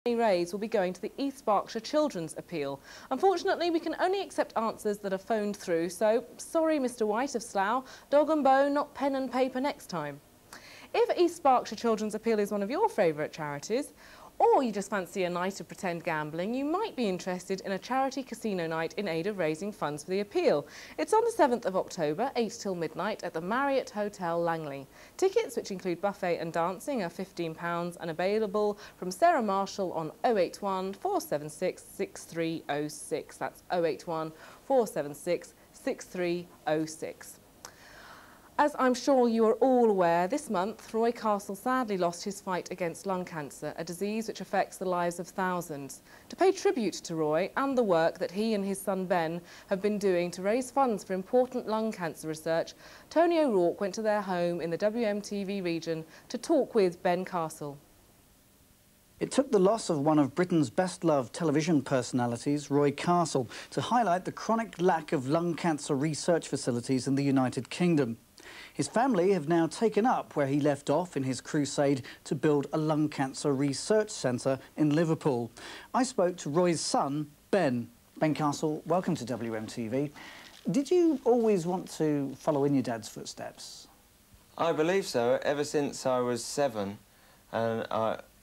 raised will be going to the East Berkshire Children's Appeal. Unfortunately, we can only accept answers that are phoned through, so sorry Mr White of Slough, dog and bone, not pen and paper next time. If East Berkshire Children's Appeal is one of your favourite charities, or you just fancy a night of pretend gambling, you might be interested in a charity casino night in aid of raising funds for the appeal. It's on the 7th of October, 8 till midnight, at the Marriott Hotel, Langley. Tickets, which include buffet and dancing, are £15 and available from Sarah Marshall on 081 476 6306. That's 081 476 6306. As I'm sure you are all aware, this month Roy Castle sadly lost his fight against lung cancer, a disease which affects the lives of thousands. To pay tribute to Roy and the work that he and his son Ben have been doing to raise funds for important lung cancer research, Tony O'Rourke went to their home in the WMtv region to talk with Ben Castle. It took the loss of one of Britain's best-loved television personalities, Roy Castle, to highlight the chronic lack of lung cancer research facilities in the United Kingdom. His family have now taken up where he left off in his crusade to build a lung cancer research centre in Liverpool. I spoke to Roy's son, Ben. Ben Castle, welcome to WMtv. Did you always want to follow in your dad's footsteps? I believe so. Ever since I was 7 and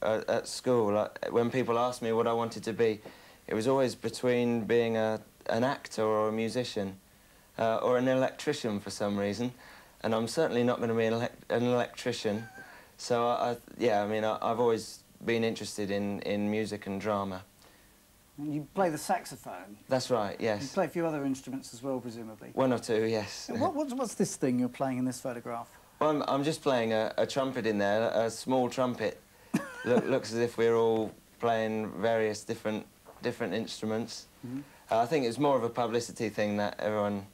at school, when people asked me what I wanted to be, it was always between being an actor or a musician or an electrician for some reason. And I'm certainly not going to be an electrician. So, yeah, I mean, I've always been interested in music and drama. And you play the saxophone? That's right, yes. You play a few other instruments as well, presumably? One or two, yes. What's this thing you're playing in this photograph? Well, I'm just playing a trumpet in there, a small trumpet. Looks as if we're all playing various different instruments. Mm-hmm. I think it's more of a publicity thing that everyone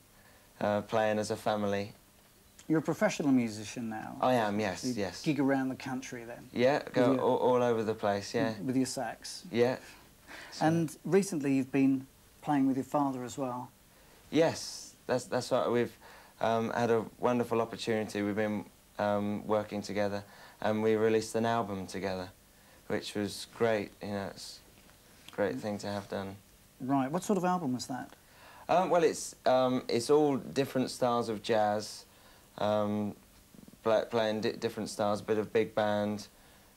playing as a family. You're a professional musician now? I am, yes, you yes. Gig around the country then? Yeah, go all over the place, yeah. With your sax? Yeah. So. And recently you've been playing with your father as well? Yes, that's right. We've had a wonderful opportunity. We've been working together and we released an album together, which was great, you know, it's a great thing to have done. Right, what sort of album was that? Well, it's all different styles of jazz, playing different styles, a bit of big band,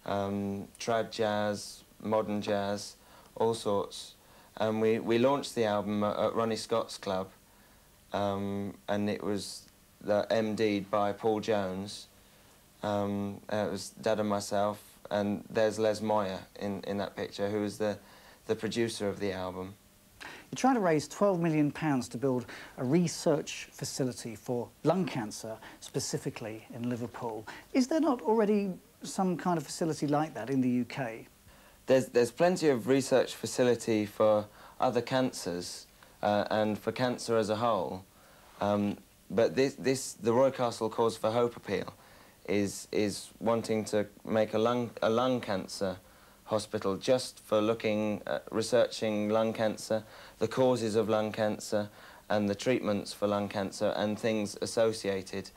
trad jazz, modern jazz, all sorts. And we launched the album at Ronnie Scott's club, and it was MD'd by Paul Jones. It was Dad and myself, and there's Les Moyer in that picture, who was the producer of the album. You're trying to raise £12 million to build a research facility for lung cancer, specifically in Liverpool. Is there not already some kind of facility like that in the UK? There's plenty of research facility for other cancers and for cancer as a whole. But the Roy Castle Cause for Hope appeal is wanting to make a lung cancer hospital just for looking at researching lung cancer, the causes of lung cancer and the treatments for lung cancer and things associated.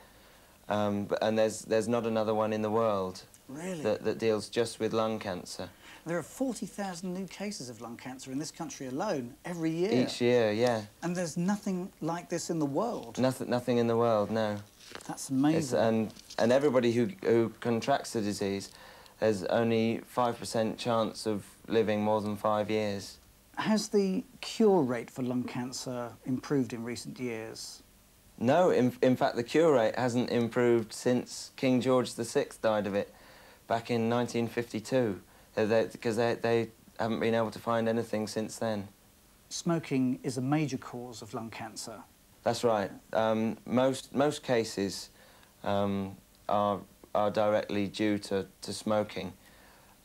And there's not another one in the world really? that deals just with lung cancer. There are 40,000 new cases of lung cancer in this country alone every year. Each year, yeah. And there's nothing like this in the world. Nothing in the world, no. That's amazing. And everybody who contracts the disease, there's only 5% chance of living more than 5 years. Has the cure rate for lung cancer improved in recent years? No, in fact, the cure rate hasn't improved since King George VI died of it back in 1952, because they haven't been able to find anything since then. Smoking is a major cause of lung cancer. That's right. Most cases are directly due to smoking.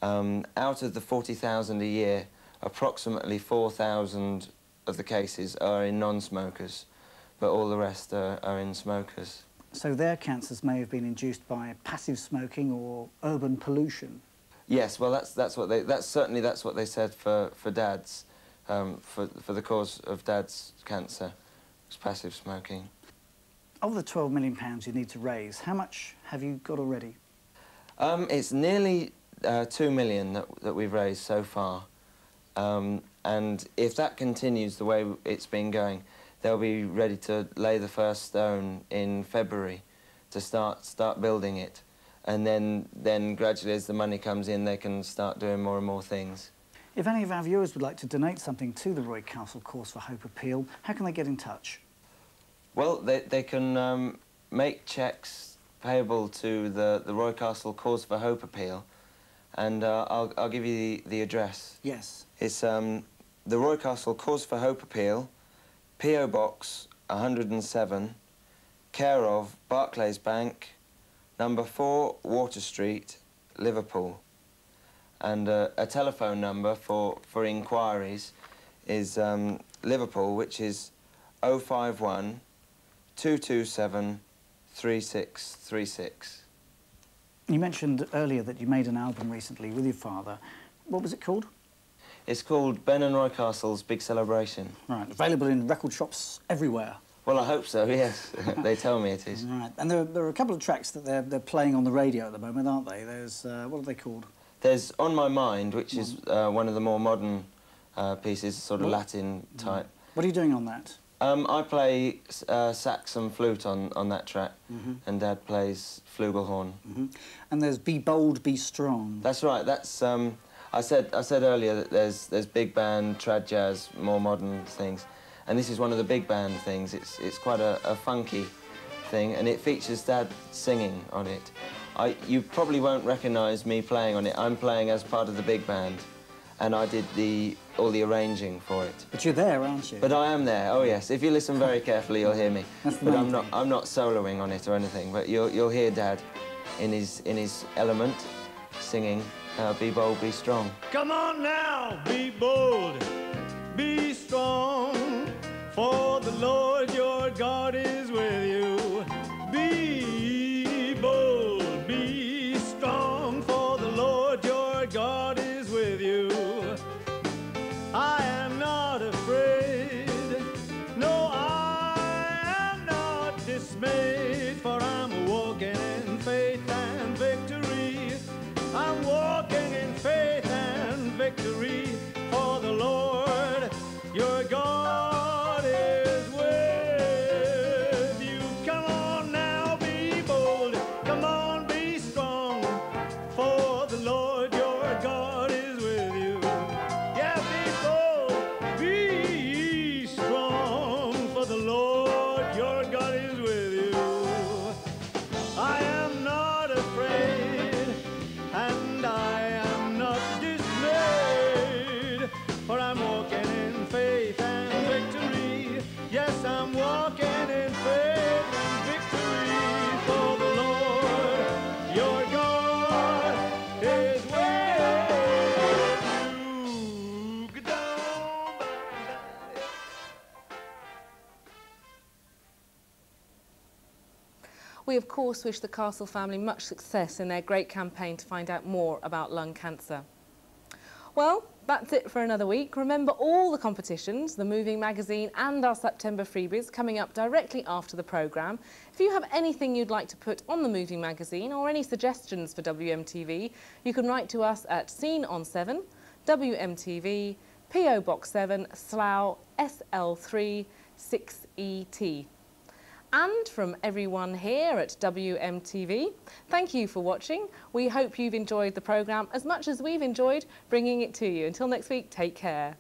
Out of the 40,000 a year, approximately 4,000 of the cases are in non-smokers, but all the rest are in smokers. So their cancers may have been induced by passive smoking or urban pollution? Yes, well that's what they said for Dad's, for the cause of Dad's cancer, was passive smoking. Of the £12 million you need to raise, how much have you got already? It's nearly 2 million that we've raised so far. And if that continues the way it's been going, they'll be ready to lay the first stone in February to start building it. And then gradually, as the money comes in, they can start doing more and more things. If any of our viewers would like to donate something to the Roy Castle Cause for Hope appeal, how can they get in touch? Well, they can make cheques payable to the Roy Castle Cause for Hope appeal, and I'll give you the address. Yes. It's the Roy Castle Cause for Hope appeal, P.O. Box 107, care of Barclays Bank, number 4 Water Street, Liverpool. And a telephone number for inquiries is Liverpool, which is 051 227 3636. You mentioned earlier that you made an album recently with your father. What was it called? It's called Ben and Roy Castle's Big Celebration. Right, available in record shops everywhere. Well, I hope so, yes. They tell me it is. Right, and there are a couple of tracks that they're playing on the radio at the moment, aren't they? There's, what are they called? There's On My Mind, which is one of the more modern pieces, sort of Latin type. What are you doing on that? I play sax and flute on that track, and Dad plays flugelhorn. And there's Be Bold, Be Strong. That's right. That's I said earlier that there's big band, trad jazz, more modern things, and this is one of the big band things. It's quite a funky thing, and it features Dad singing on it. You probably won't recognise me playing on it. I'm playing as part of the big band, and I did all the arranging for it. But you're there, aren't you? But I am there. Oh yes. If you listen very carefully, you'll hear me. That's the but main thing. I'm not soloing on it or anything. But you'll hear Dad in his element, singing Be Bold, Be Strong. Come on now, be bold, be strong, for the Lord your God is with you. Be bold, be strong, for the Lord your God is with you. I am not afraid, no, I am not dismayed, for I'm walking in faith and victory. I'm walking in faith and victory, for the Lord your God is with you. Come on now, be bold, come on, be strong, for the Lord your God is with you. Yeah, be bold, be strong, for the Lord your God is with you. I am not afraid, and I am not dismayed, for I'm walking in faith and victory. Yes, I'm walking in faith and victory, for the Lord your God is with you. Go-down. We, of course, wish the Castle family much success in their great campaign to find out more about lung cancer. Well, that's it for another week. Remember all the competitions, the Moving magazine and our September freebies coming up directly after the programme. If you have anything you'd like to put on the Moving magazine or any suggestions for WMTV, you can write to us at Scene on 7, WMTV, P.O. Box 7, Slough, SL3 6ET. And from everyone here at WMTV, thank you for watching. We hope you've enjoyed the programme as much as we've enjoyed bringing it to you. Until next week, take care.